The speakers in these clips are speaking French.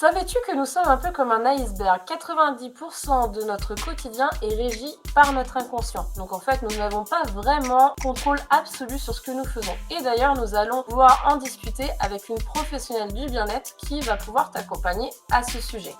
Savais-tu que nous sommes un peu comme un iceberg? 90% de notre quotidien est régi par notre inconscient. Donc en fait, nous n'avons pas vraiment contrôle absolu sur ce que nous faisons. Et d'ailleurs, nous allons pouvoir en discuter avec une professionnelle du bien-être qui va pouvoir t'accompagner à ce sujet.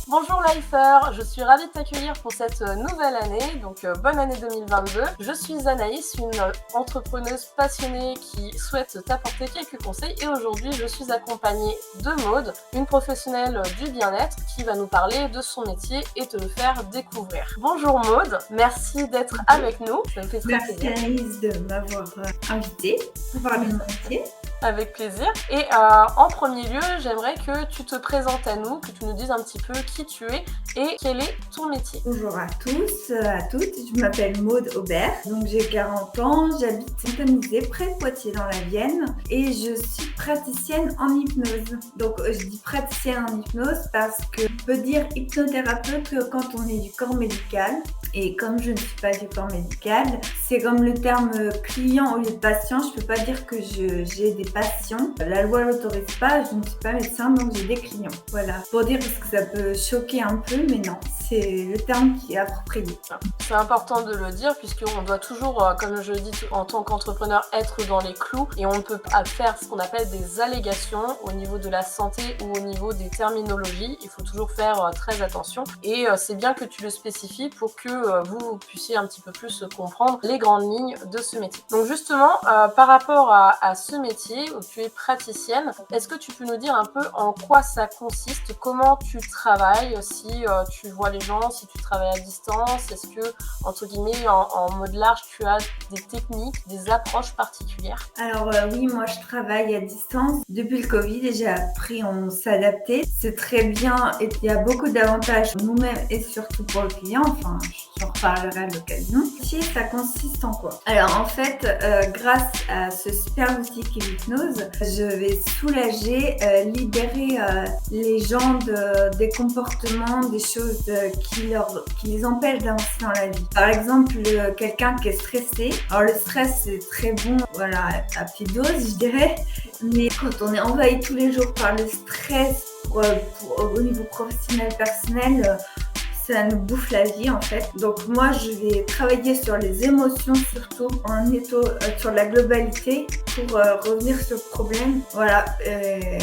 Bonjour Lifer, je suis ravie de t'accueillir pour cette nouvelle année, donc bonne année 2022. Je suis Anaïs, une entrepreneuse passionnée qui souhaite t'apporter quelques conseils et aujourd'hui je suis accompagnée de Maude, une professionnelle du bien-être qui va nous parler de son métier et te le faire découvrir. Bonjour Maude, merci d'être avec nous, ça me fait très Merci plaisir. Anaïs de m'avoir invitée pour parler de mon métier. Avec plaisir. Et en premier lieu, j'aimerais que tu te présentes à nous, que tu nous dises un petit peu qui tu es et quel est ton métier. Bonjour à tous, à toutes. Je m'appelle Maude Aubert, donc j'ai 40 ans, j'habite Saint-Anisé, près de Poitiers dans la Vienne et je suis praticienne en hypnose. Donc je dis praticienne en hypnose parce que on peut dire hypnothérapeute que quand on est du corps médical. Et comme je ne suis pas du corps médical, c'est comme le terme client au lieu de patient. Je ne peux pas dire que j'ai des patients. La loi ne l'autorise pas, je ne suis pas médecin, donc j'ai des clients. Voilà. Pour dire parce que ça peut choquer un peu, mais non, c'est le terme qui est approprié. C'est important de le dire puisqu'on doit toujours, comme je le dis en tant qu'entrepreneur, être dans les clous et on ne peut pas faire ce qu'on appelle des allégations au niveau de la santé ou au niveau des terminologies. Il faut toujours faire très attention et c'est bien que tu le spécifies pour que vous puissiez un petit peu plus comprendre les grandes lignes de ce métier. Donc justement, par rapport à ce métier où tu es praticienne, est-ce que tu peux nous dire un peu en quoi ça consiste, comment tu travailles, si tu vois les gens, si tu travailles à distance, est-ce que, entre guillemets, en mode large, tu as des techniques, des approches particulières? Alors oui, moi je travaille à distance depuis le Covid et j'ai appris à s'adapter. C'est très bien et il y a beaucoup d'avantages pour nous-mêmes et surtout pour le client. Enfin, j'en reparlerai à l'occasion. Ça consiste en quoi? Alors en fait, grâce à ce super outil qui est l'hypnose, je vais soulager, libérer les gens des comportements, des choses qui les empêchent d'avancer dans la vie. Par exemple, quelqu'un qui est stressé. Alors le stress c'est très bon, voilà, à petite dose je dirais, mais quand on est envahi tous les jours par le stress au niveau professionnel, personnel, ça nous bouffe la vie en fait. Donc moi je vais travailler sur les émotions surtout en étant sur la globalité pour revenir sur le problème. Voilà, et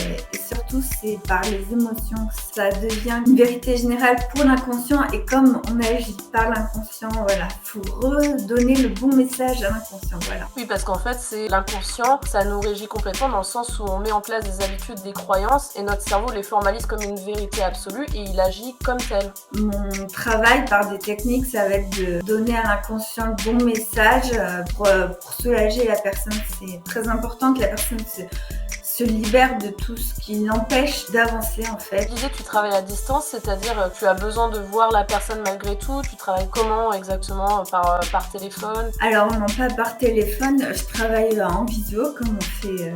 surtout c'est par les émotions que ça devient une vérité générale pour l'inconscient et comme on agit par l'inconscient, voilà, faut redonner le bon message à l'inconscient, voilà. Oui, parce qu'en fait, c'est l'inconscient, ça nous régit complètement dans le sens où on met en place des habitudes, des croyances et notre cerveau les formalise comme une vérité absolue et il agit comme tel. Mon travail par des techniques, ça va être de donner à l'inconscient le bon message pour soulager la personne. C'est très important que la personne se libère de tout ce qui l'empêche d'avancer en fait. Tu disais que tu travailles à distance, c'est-à-dire tu as besoin de voir la personne malgré tout. Tu travailles comment exactement? Par téléphone? Alors non, pas par téléphone, je travaille en visio comme on fait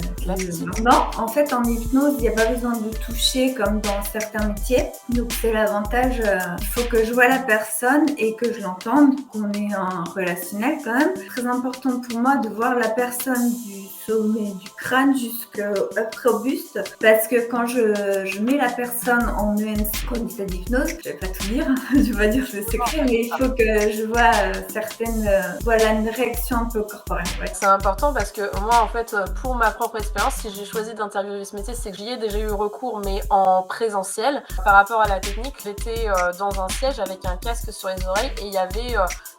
maintenant. En fait en hypnose, il n'y a pas besoin de toucher comme dans certains métiers. Donc c'est l'avantage, il faut que je vois la personne et que je l'entende, qu'on est en relationnel quand même. C'est très important pour moi de voir la personne du sommet du crâne jusqu'au buste parce que quand je mets la personne en EMC, comme ça d'hypnose, je vais pas tout dire, je vais pas dire le secret, mais il faut que je vois certaines, voilà, une réaction un peu corporelle. Ouais. C'est important parce que moi, en fait, pour ma propre expérience, si j'ai choisi d'interviewer ce métier, c'est que j'y ai déjà eu recours, mais en présentiel. Par rapport à la technique, j'étais dans un siège avec un casque sur les oreilles et il y avait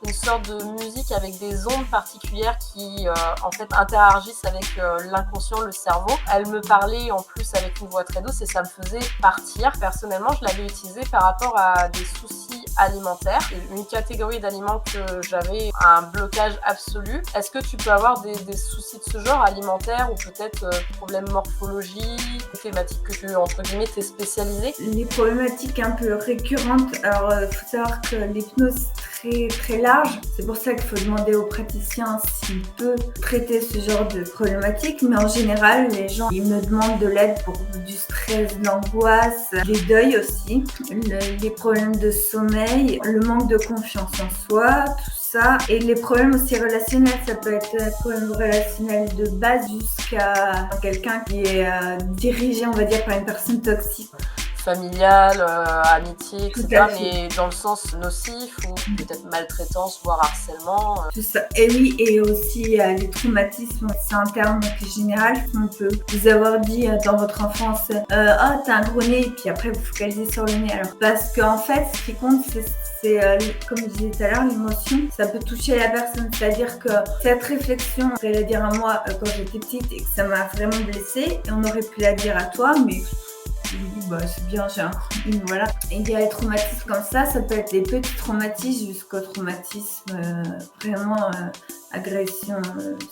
une sorte de musique avec des ondes particulières qui, en fait, interagissent avec l'inconscient, le cerveau. Elle me parlait en plus avec une voix très douce et ça me faisait partir. Personnellement, je l'avais utilisée par rapport à des soucis alimentaires, une catégorie d'aliments que j'avais un blocage absolu. Est-ce que tu peux avoir des soucis de ce genre alimentaire ou peut-être problèmes morphologie, thématiques que tu, entre guillemets, t'es spécialisée? Les problématiques un peu récurrentes, alors il faut savoir que l'hypnose très très large, c'est pour ça qu'il faut demander au praticien s'il peut traiter ce genre de problématiques, mais en général les gens ils me demandent de l'aide pour du stress, de l'angoisse, les deuils aussi, les problèmes de sommeil, le manque de confiance en soi, tout ça. Et les problèmes aussi relationnels, ça peut être un problème relationnel de base jusqu'à quelqu'un qui est dirigé, on va dire, par une personne toxique. Familiale, amitié, Tout etc. à fait. Mais dans le sens nocif ou peut-être maltraitance, voire harcèlement. Tout ça. Et oui, et aussi les traumatismes, c'est un terme qui est général. On peut vous avoir dit dans votre enfance oh, t'as un gros nez, et puis après vous focalisez sur le nez. Alors, parce qu'en fait, ce qui compte, c'est comme je disais tout à l'heure, l'émotion, ça peut toucher la personne. C'est-à-dire que cette réflexion, on pourrait la dire à moi quand j'étais petite et que ça m'a vraiment blessée, et on aurait pu la dire à toi, mais bah, c'est bien, j'ai un chronie, voilà. Et il y a des traumatismes comme ça peut être des petits traumatismes jusqu'au traumatisme vraiment agression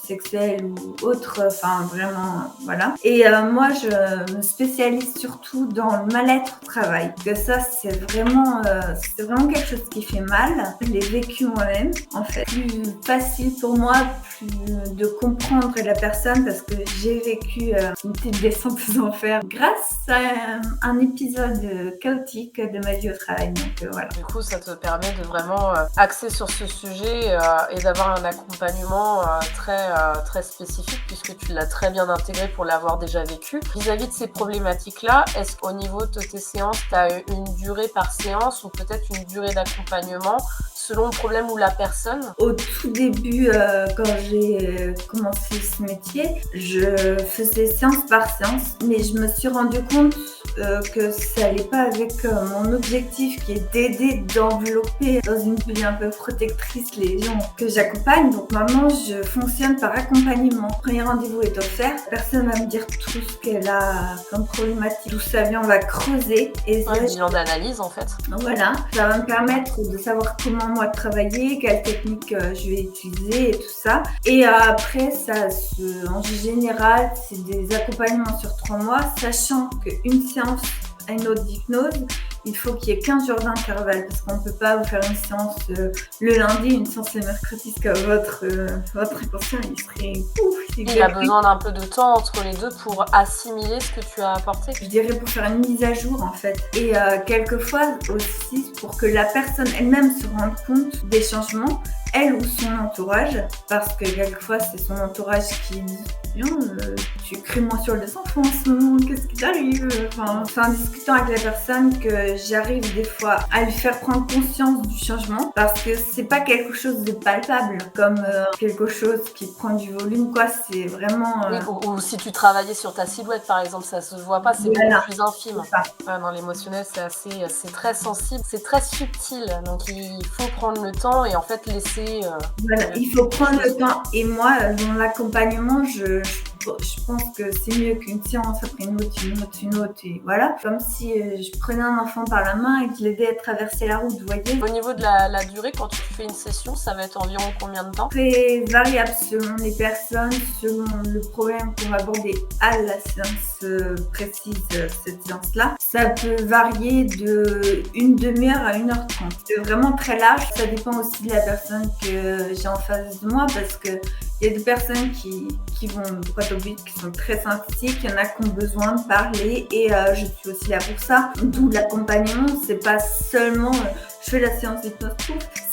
sexuelle ou autre, enfin vraiment, voilà. Et moi, je me spécialise surtout dans le mal-être au travail. Que ça, c'est vraiment quelque chose qui fait mal. Je l'ai vécu moi-même, en fait. Plus facile pour moi, plus de comprendre la personne parce que j'ai vécu une petite descente aux enfers grâce à un épisode chaotique de ma vie au travail. Donc voilà. Du coup, ça te permet de vraiment axer sur ce sujet et d'avoir un accompagnement très spécifique puisque tu l'as très bien intégré pour l'avoir déjà vécu. Vis-à-vis de ces problématiques-là, est-ce qu'au niveau de tes séances, tu as une durée par séance ou peut-être une durée d'accompagnement selon le problème ou la personne? Au tout début, quand j'ai commencé ce métier, je faisais séance par séance, mais je me suis rendu compte que ça n'allait pas avec mon objectif qui est d'aider, d'envelopper dans une bulle un peu protectrice les gens que j'accompagne. Donc maintenant, je fonctionne par accompagnement. Le premier rendez-vous est offert. La personne va me dire tout ce qu'elle a comme problématique, d'où ça vient, on va creuser. Et Un bilan d'analyse en fait. voilà, ça va me permettre de savoir comment moi travailler, quelle technique je vais utiliser et tout ça. Et après, en général, c'est des accompagnements sur 3 mois, sachant qu'une séance à une autre d'hypnose, il faut qu'il y ait 15 jours d'intervalle parce qu'on ne peut pas vous faire une séance le lundi, une séance le mercredi, parce que votre inconscient, il serait ouf. Il a besoin d'un peu de temps entre les deux pour assimiler ce que tu as apporté. Je dirais pour faire une mise à jour en fait. Et quelquefois aussi pour que la personne elle-même se rende compte des changements, elle ou son entourage, parce que quelquefois c'est son entourage qui dit tu cries moins sur les enfants en ce moment, qu'est-ce qui t'arrive? Enfin, c'est en discutant avec la personne que j'arrive des fois à lui faire prendre conscience du changement, parce que c'est pas quelque chose de palpable, comme quelque chose qui prend du volume, quoi. C'est vraiment. Oui, ou si tu travaillais sur ta silhouette par exemple, ça se voit pas, c'est Voilà. beaucoup plus infime. Dans l'émotionnel, c'est très sensible, c'est très subtil, donc il faut prendre le temps et en fait laisser. Voilà, il faut prendre le temps. Et moi, dans l'accompagnement, je pense que c'est mieux qu'une séance après une autre, et voilà. Comme si je prenais un enfant par la main et que je l'aidais à traverser la route, vous voyez. Au niveau de la durée, quand tu fais une session, ça va être environ combien de temps? Très variable selon les personnes, selon le problème qu'on va aborder à la séance précise, cette séance-là. Ça peut varier de une demi-heure à 1h30. C'est vraiment très large. Ça dépend aussi de la personne que j'ai en face de moi parce que il y a des personnes qui vont droit au but, qui sont très sympathiques. Il y en a qui ont besoin de parler et je suis aussi là pour ça. D'où l'accompagnement, c'est pas seulement je fais la séance d'hypnose,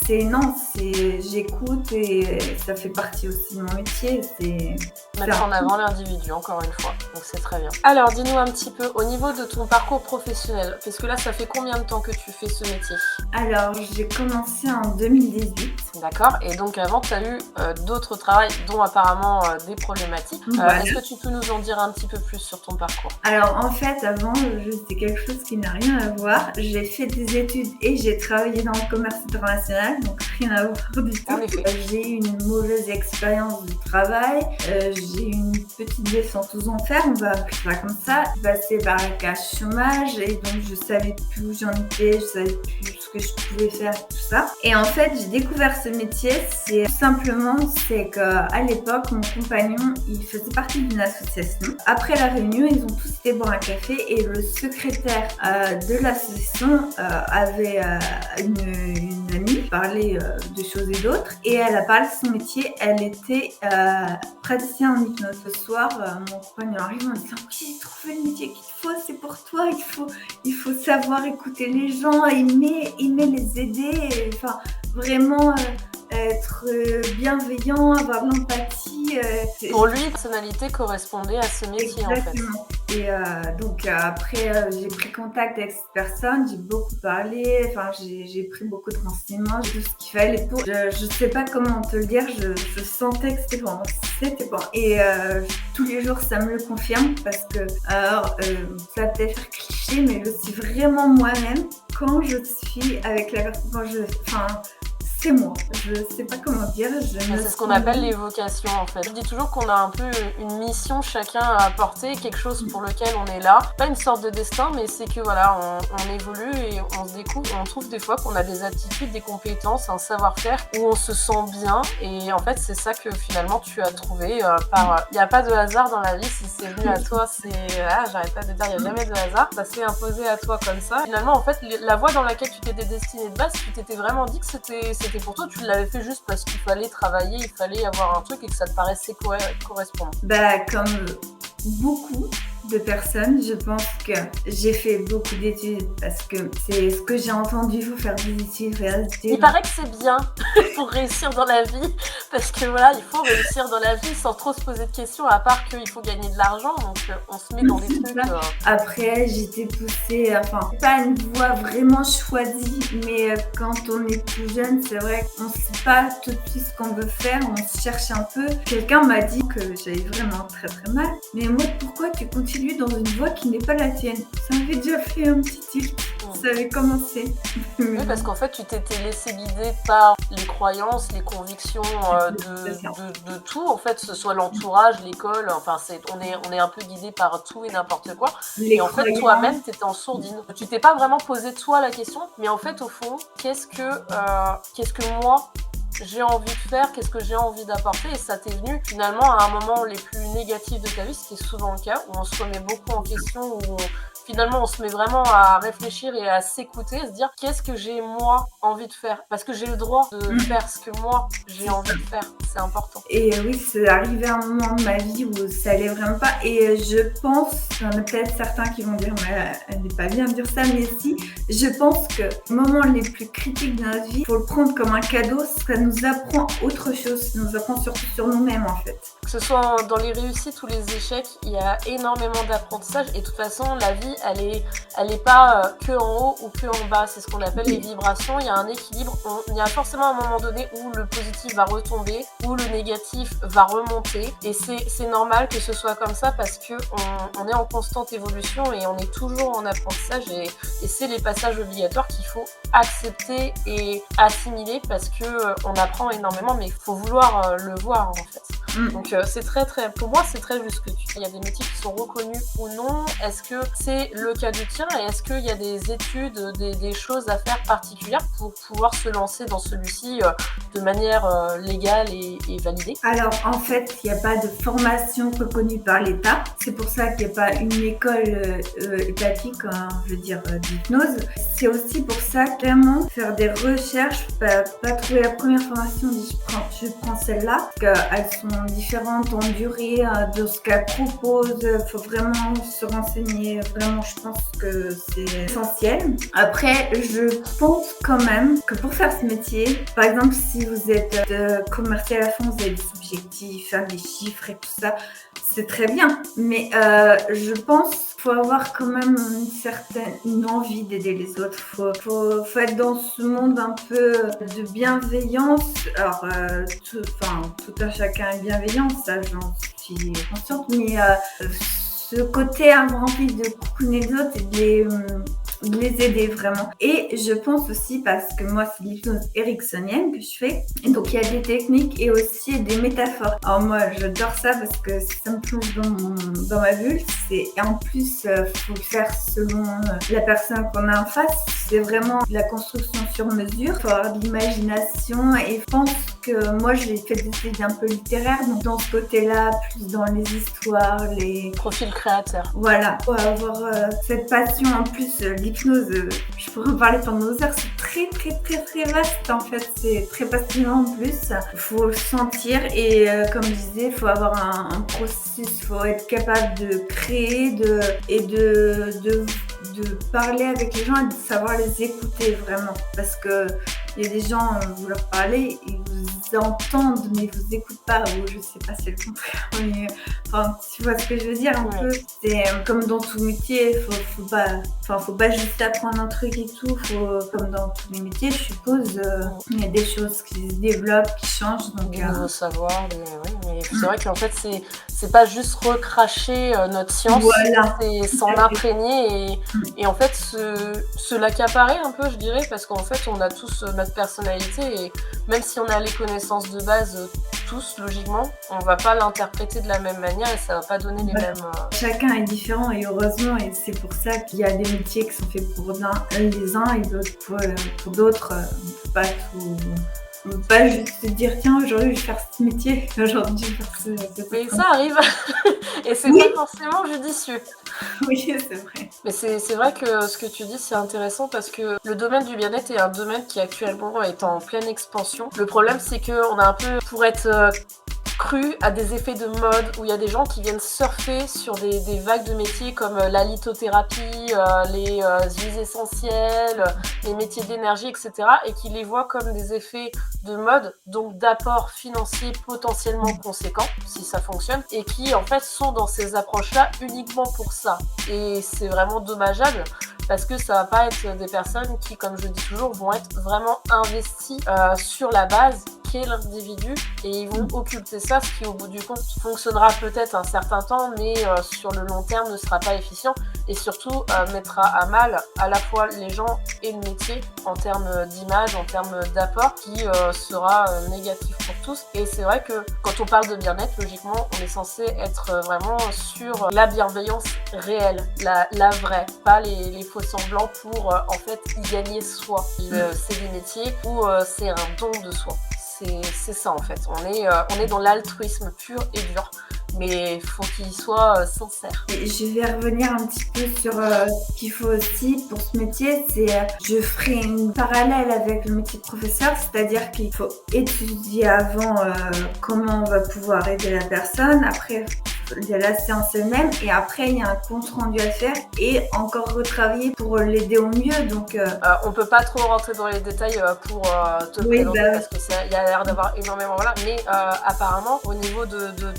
c'est j'écoute et ça fait partie aussi de mon métier. C'est mettre en avant l'individu, encore une fois. Donc c'est très bien. Alors, dis-nous un petit peu, au niveau de ton parcours professionnel, parce que là, ça fait combien de temps que tu fais ce métier? Alors, j'ai commencé en 2018. D'accord. Et donc, avant, tu as eu d'autres travails, dont apparemment des problématiques. Voilà. Est-ce que tu peux nous en dire un petit peu plus sur ton parcours? Alors, en fait, avant, c'était quelque chose qui n'a rien à voir. J'ai fait des études et j'ai travaillé dans le commerce international, donc rien à voir du tout. En effet. J'ai eu une mauvaise expérience de travail. J'ai eu une petite descente aux enfers, on va appeler ça comme ça. Je passais par la case chômage et donc je savais plus où j'en étais, je savais plus ce que je pouvais faire, tout ça. Et en fait, j'ai découvert ce métier, c'est qu'à l'époque, mon compagnon, il faisait partie d'une association. Après la réunion, ils ont tous été boire un café et le secrétaire de l'association avait une amie qui parlait de choses et d'autres et elle a parlé de son métier. Elle était praticienne en hypnose. Ce soir, mon compagnon arrive en disant « Oui, j'ai trouvé le métier qu'il te faut, c'est pour toi, il faut savoir écouter les gens, aimer les aider. » Enfin, vraiment, être bienveillant, avoir de l'empathie. Pour lui, personnalité correspondait à ce métier, en fait. Exactement. Et donc après, j'ai pris contact avec cette personne, j'ai beaucoup parlé, enfin j'ai pris beaucoup de renseignements, tout ce qu'il fallait pour. Je sais pas comment te le dire, je sentais que c'était bon, c'était bon. Et tous les jours, ça me le confirme parce que, alors, ça va peut-être faire cliché, mais je suis vraiment moi-même quand je suis avec la personne, enfin, c'est moi. Je sais pas comment dire. C'est ce qu'on appelle l'évocation, en fait. Je dis toujours qu'on a un peu une mission chacun à apporter, quelque chose pour lequel on est là. Pas une sorte de destin, mais c'est que voilà, on évolue et on se découvre. On trouve des fois qu'on a des aptitudes, des compétences, un savoir-faire où on se sent bien. Et en fait, c'est ça que finalement tu as trouvé. Il n'y a pas de hasard dans la vie. Si c'est venu à toi, j'arrête pas de dire, il n'y a jamais de hasard. Ça s'est imposé à toi comme ça. Finalement, en fait, la voie dans laquelle tu t'étais destinée de base, tu t'étais vraiment dit que c'était pour toi, tu l'avais fait juste parce qu'il fallait travailler, il fallait avoir un truc et que ça te paraissait correspondre. Comme beaucoup de personnes, je pense que j'ai fait beaucoup d'études parce que c'est ce que j'ai entendu, il faut faire des études, Il paraît que c'est bien pour réussir dans la vie, parce que voilà, il faut réussir dans la vie sans trop se poser de questions, à part qu'il faut gagner de l'argent, donc on se met dans des trucs. Après, j'étais poussée, enfin, pas une voie vraiment choisie, mais quand on est plus jeune, c'est vrai qu'on ne sait pas tout de suite ce qu'on veut faire, on se cherche un peu. Quelqu'un m'a dit que j'avais vraiment très très mal, mais moi, pourquoi tu continues dans une voie qui n'est pas la tienne? Ça m'avait déjà fait un petit tilt. Ça avait commencé. Oui, parce qu'en fait, tu t'étais laissé guider par les croyances, les convictions de tout. En fait, que ce soit l'entourage, l'école, enfin, on est un peu guidé par tout et n'importe quoi. Et en fait, toi-même, tu étais en sourdine. Tu t'es pas vraiment posé toi la question, mais en fait, au fond, qu'est-ce que moi j'ai envie de faire, qu'est-ce que j'ai envie d'apporter, et ça t'est venu finalement à un moment les plus négatifs de ta vie, ce qui est souvent le cas, où on se remet beaucoup en question, où finalement on se met vraiment à réfléchir et à s'écouter, à se dire qu'est-ce que j'ai moi envie de faire, parce que j'ai le droit de faire ce que moi j'ai envie de faire, c'est important. Et oui, c'est arrivé un moment de ma vie où ça allait vraiment pas, et je pense, il y en a peut-être certains qui vont dire mais elle n'est pas bien de dire ça, mais si, je pense que les moments les plus critiques de notre vie, il faut le prendre comme un cadeau, ça nous apprend autre chose, ça nous apprend surtout sur nous-mêmes en fait. Que ce soit dans les réussites ou les échecs, il y a énormément d'apprentissage, et de toute façon la vie elle est pas que en haut ou que en bas, c'est ce qu'on appelle les vibrations, il y a un équilibre, il y a forcément un moment donné où le positif va retomber, où le négatif va remonter, et c'est normal que ce soit comme ça parce que on est en constante évolution et on est toujours en apprentissage, et c'est les passages obligatoires qu'il faut accepter et assimiler parce que on apprend énormément, mais il faut vouloir le voir en fait. Donc c'est très pour moi c'est très juste que il y a des métiers qui sont reconnus ou non. Est-ce que c'est le cas du tien, et est-ce qu'il y a des études, des choses à faire particulières pour pouvoir se lancer dans celui-ci de manière légale et validée? Alors en fait, il n'y a pas de formation reconnue par l'État. C'est pour ça qu'il n'y a pas une école étatique, je veux dire d'hypnose. C'est aussi pour ça clairement faire des recherches, pas trouver la première formation, je prends celle-là, parce qu'elles sont différentes en durée de ce qu'elles proposent. Il faut vraiment se renseigner. Vraiment, je pense que c'est essentiel. Après, je pense quand même que pour faire ce métier, par exemple, si vous êtes commercial à fond, vous avez des objectifs, des chiffres et tout ça, c'est très bien. Mais je pense qu'il faut avoir quand même une envie d'aider les autres. Faut être dans ce monde un peu de bienveillance. Alors, tout un chacun est bienveillant, ça j'en suis consciente, mais ce côté rempli de coucouner les autres et de les aider vraiment. Et je pense aussi, parce que moi c'est l'hypnose ericksonienne que je fais, et donc il y a des techniques et aussi des métaphores. Alors moi j'adore ça parce que ça me plonge dans ma bulle, et en plus faut le faire selon la personne qu'on a en face. C'est vraiment de la construction sur mesure, faut avoir de l'imagination, et je pense que moi j'ai fait des études un peu littéraires, donc dans ce côté-là, plus dans les histoires, les profils créateurs. Voilà, faut avoir cette passion en plus. L'hypnose, je pourrais en parler pendant 2 heures, c'est très très très très vaste en fait, c'est très passionnant en plus. Il faut le sentir, et comme je disais, il faut avoir un processus, il faut être capable de créer de parler avec les gens et de savoir les écouter vraiment, parce que il y a des gens, vous leur parlez, ils vous vous entendent mais vous écoutent pas, ou je sais pas, c'est le contraire, mais enfin, tu vois ce que je veux dire un Ouais. peu. C'est comme dans tout métier, faut pas juste apprendre un truc et tout. Comme dans tous les métiers, je suppose, il y a des choses qui se développent, qui changent. Donc, Des nouveaux savoirs, mais c'est vrai qu'en fait, c'est pas juste recracher notre science, voilà. c'est s'en imprégner et en fait se l'accaparer un peu, je dirais, parce qu'en fait, on a tous notre personnalité et même si on a les connaissances de base, tous, logiquement, on va pas l'interpréter de la même manière et ça va pas donner les mêmes... Chacun est différent et heureusement, et c'est pour ça qu'il y a des métiers qui sont faits pour les uns et d'autres pour d'autres. On peut pas juste se dire tiens, aujourd'hui je vais faire ce métier, aujourd'hui je vais faire ce Mais ça arrive et c'est Oui. pas forcément judicieux. Oui, c'est vrai. Mais c'est vrai que ce que tu dis, c'est intéressant parce que le domaine du bien-être est un domaine qui actuellement est en pleine expansion. Le problème, c'est qu'on a un peu, pour être cru à des effets de mode où il y a des gens qui viennent surfer sur des vagues de métiers comme la lithothérapie, les huiles essentielles, les métiers d'énergie, etc. et qui les voient comme des effets de mode, donc d'apport financier potentiellement conséquent, si ça fonctionne, et qui en fait sont dans ces approches-là uniquement pour ça. Et c'est vraiment dommageable parce que ça va pas être des personnes qui, comme je dis toujours, vont être vraiment investies sur la base qu'est l'individu et ils vont occulter ça, ce qui au bout du compte fonctionnera peut-être un certain temps, mais sur le long terme ne sera pas efficient et surtout mettra à mal à la fois les gens et le métier en termes d'image, en termes d'apport, qui sera négatif pour tous. Et c'est vrai que quand on parle de bien-être, logiquement, on est censé être vraiment sur la bienveillance réelle, la vraie, pas les faux semblants pour en fait y gagner soi. C'est des métiers où c'est un don de soi. C'est ça en fait. On est dans l'altruisme pur et dur. Mais il faut qu'il soit sincère. Je vais revenir un petit peu sur ce qu'il faut aussi pour ce métier. Je ferai une parallèle avec le métier de professeur, c'est-à-dire qu'il faut étudier avant comment on va pouvoir aider la personne. Après, il y a la séance elle-même et après il y a un compte rendu à faire et encore retravailler pour l'aider au mieux. Donc on peut pas trop rentrer dans les détails pour te présenter parce que il y a l'air d'avoir énormément mais apparemment au niveau de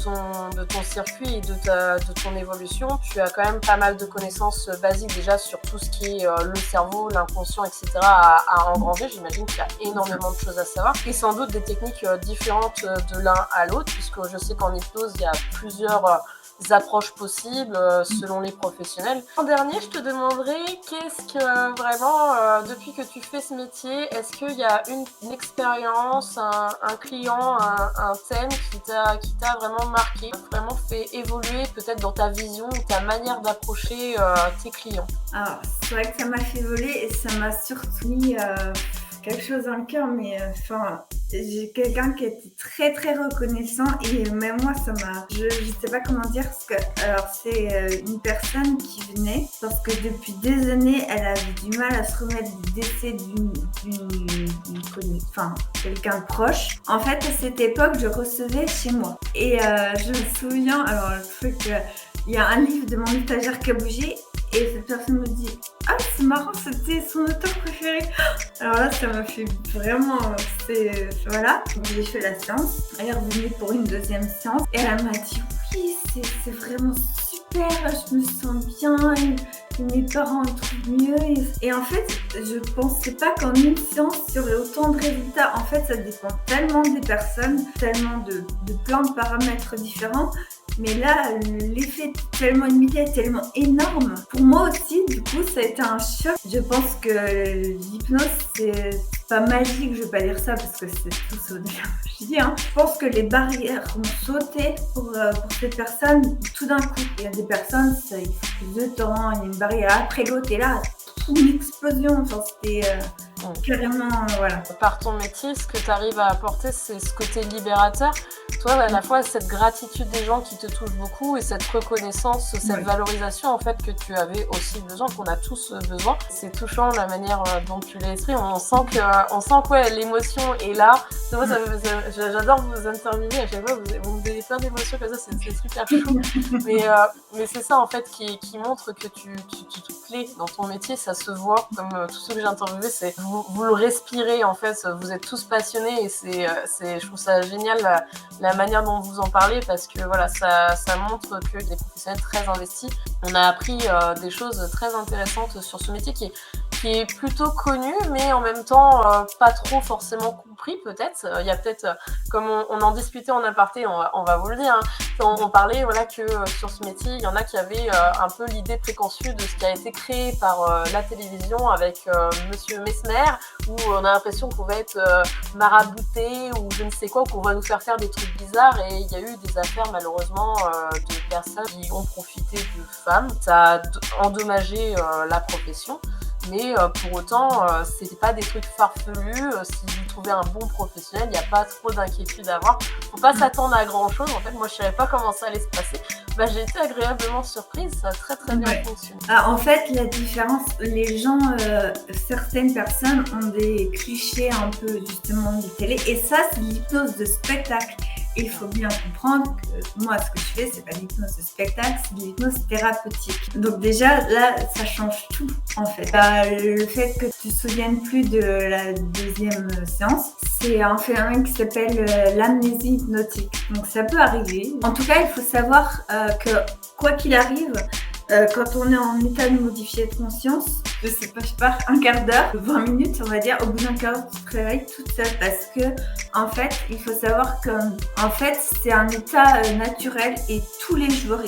ton circuit et de ton évolution, tu as quand même pas mal de connaissances basiques déjà sur tout ce qui est le cerveau, l'inconscient, etc. à engranger. J'imagine qu'il y a énormément de choses à savoir et sans doute des techniques différentes de l'un à l'autre, puisque je sais qu'en hypnose il y a plusieurs approches possibles selon les professionnels. En dernier, je te demanderai qu'est-ce que vraiment, depuis que tu fais ce métier, est-ce qu'il y a une expérience, un client, un thème qui t'a vraiment marqué, vraiment fait évoluer peut-être dans ta vision ou ta manière d'approcher tes clients? Alors, c'est vrai que ça m'a fait voler et ça m'a surtout mis quelque chose dans le cœur, mais j'ai quelqu'un qui était très très reconnaissant et même moi je sais pas comment dire, parce que alors c'est une personne qui venait parce que depuis des années elle avait du mal à se remettre du décès d'une quelqu'un de proche. En fait à cette époque je recevais chez moi et je me souviens, alors le truc, il y a un livre de mon étagère qui a bougé. Et cette personne me dit « Ah, c'est marrant, c'était son auteur préféré !» Alors là, ça m'a fait vraiment... Voilà, j'ai fait la séance. Elle est revenue pour une deuxième séance. Et elle m'a dit « Oui, c'est vraiment super, je me sens bien, et mes parents le trouvent mieux. » Et en fait, je pensais pas qu'en une séance, il y aurait autant de résultats. En fait, ça dépend tellement des personnes, tellement de plein de paramètres différents. Mais là, l'effet tellement immédiat, tellement énorme. Pour moi aussi, du coup, ça a été un choc. Je pense que l'hypnose, c'est pas magique, je vais pas dire ça parce que c'est tout ce que je dis. Je pense que les barrières ont sauté pour cette personne tout d'un coup. Il y a des personnes, ça, il faut plus de temps, il y a une barrière après l'autre, et là, une explosion. Enfin, c'était carrément, voilà. Par ton métier, ce que tu arrives à apporter, c'est ce côté libérateur. Toi, à la fois, cette gratitude des gens qui te touchent beaucoup et cette reconnaissance, cette valorisation en fait que tu avais aussi besoin, qu'on a tous besoin. C'est touchant la manière dont tu l'as exprimé. On sent que l'émotion est là. Moi, j'adore vous interviewer. À chaque fois, vous me donnez plein d'émotions comme ça. C'est super chou. Mais c'est ça en fait qui montre que tu touches clé dans ton métier, ça se voit, comme tous ceux que j'ai interviewés, c'est vous le respirez en fait, vous êtes tous passionnés et je trouve ça génial la manière dont vous en parlez parce que voilà, ça montre que des professionnels très investis. On a appris des choses très intéressantes sur ce métier qui est plutôt connu, mais en même temps pas trop forcément compris peut-être. Il y a peut-être, comme on en discutait en aparté, on va vous le dire, hein, on parlait voilà, que sur ce métier, il y en a qui avaient un peu l'idée préconçue de ce qui a été créé par la télévision avec Monsieur Mesmer, où on a l'impression qu'on va être marabouté ou je ne sais quoi, ou qu'on va nous faire des trucs bizarres. Et il y a eu des affaires malheureusement de personnes qui ont profité de femmes. Ça a endommagé la profession. Mais pour autant, c'est pas des trucs farfelus. Si vous trouvez un bon professionnel, il n'y a pas trop d'inquiétude à avoir. Faut pas s'attendre à grand chose. En fait, moi, je savais pas comment ça allait se passer. J'ai été agréablement surprise. Ça a très très bien fonctionné. En fait, la différence, les gens, certaines personnes ont des clichés un peu justement de télé. Et ça, c'est l'hypnose de spectacle. Il faut bien comprendre que moi, ce que je fais, c'est pas l'hypnose de spectacle, c'est de l'hypnose thérapeutique. Donc déjà, là, ça change tout, en fait. Le fait que tu te souviennes plus de la deuxième séance, c'est un phénomène qui s'appelle l'amnésie hypnotique. Donc ça peut arriver. En tout cas, il faut savoir que quoi qu'il arrive, quand on est en état de modifier de conscience, je sais pas, un quart d'heure, 20 minutes, on va dire, au bout d'un quart d'heure, tu te réveilles toute seule parce que, en fait, il faut savoir que, en fait, c'est un état naturel et tous les jours,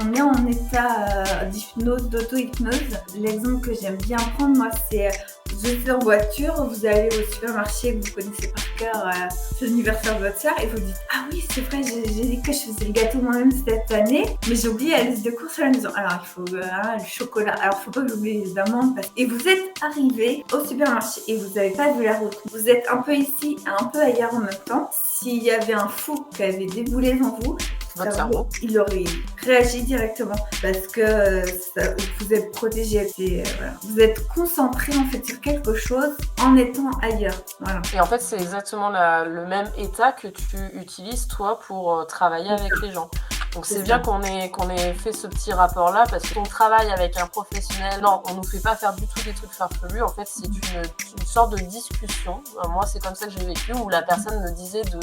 on est en état d'hypnose, d'auto-hypnose. L'exemple que j'aime bien prendre, moi, c'est vous êtes en voiture, vous allez au supermarché que vous connaissez par cœur, c'est l'anniversaire de votre soeur, et vous dites ah oui, c'est vrai, j'ai dit que je faisais le gâteau moi-même cette année, mais j'ai oublié la liste de courses à la maison. Alors il faut le chocolat, alors faut pas que j'oublie les amandes. Et vous êtes arrivé au supermarché et vous n'avez pas vu la route. Vous êtes un peu ici et un peu ailleurs en même temps. S'il y avait un fou qui avait déboulé devant vous, il aurait réagi directement parce que vous êtes protégé. Voilà. Vous êtes concentré en fait sur quelque chose en étant ailleurs. Voilà. Et en fait, c'est exactement le même état que tu utilises toi pour travailler avec les gens. Donc c'est bien qu'on ait fait ce petit rapport-là parce qu'on travaille avec un professionnel. Non, on nous fait pas faire du tout des trucs farfelus. En fait, c'est une sorte de discussion. Moi, c'est comme ça que j'ai vécu où la personne me disait de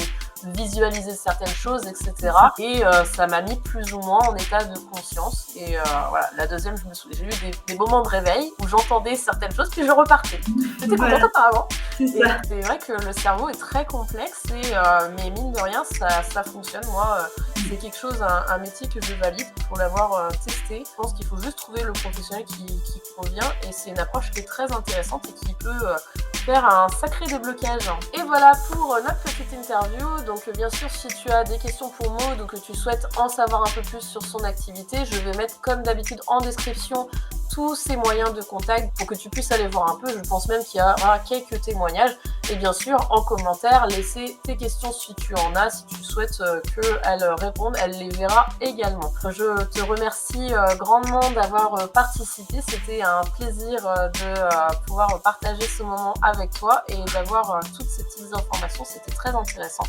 visualiser certaines choses, etc. Et ça m'a mis plus ou moins en état de conscience. Et voilà, la deuxième, j'ai eu des moments de réveil où j'entendais certaines choses puis je repartais. J'étais contente apparemment. C'est vrai que le cerveau est très complexe mais mine de rien, ça fonctionne. Moi, c'est quelque chose, un métier que je valide pour l'avoir testé. Je pense qu'il faut juste trouver le professionnel qui convient et c'est une approche qui est très intéressante et qui peut faire un sacré déblocage. Et voilà pour notre petite interview. Donc bien sûr, si tu as des questions pour Maud ou que tu souhaites en savoir un peu plus sur son activité, je vais mettre comme d'habitude en description tous ces moyens de contact pour que tu puisses aller voir un peu. Je pense même qu'il y aura quelques témoignages. Et bien sûr, en commentaire, laissez tes questions si tu en as, si tu souhaites qu'elle réponde, elle les verra également. Je te remercie grandement d'avoir participé. C'était un plaisir de pouvoir partager ce moment avec toi et d'avoir toutes ces petites informations. C'était très intéressant.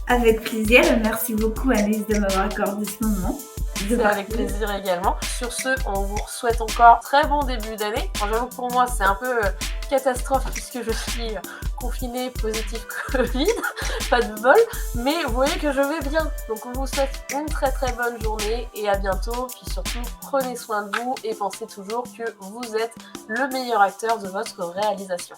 Avec plaisir. Merci beaucoup Anaïs de m'avoir accordé ce moment. C'est avec plaisir également. Sur ce, on vous souhaite encore très bon début d'année. J'avoue que pour moi, c'est un peu catastrophe puisque je suis confinée positive Covid. Pas de bol. Mais vous voyez que je vais bien. Donc on vous souhaite une très très bonne journée et à bientôt. Puis surtout, prenez soin de vous et pensez toujours que vous êtes le meilleur acteur de votre réalisation.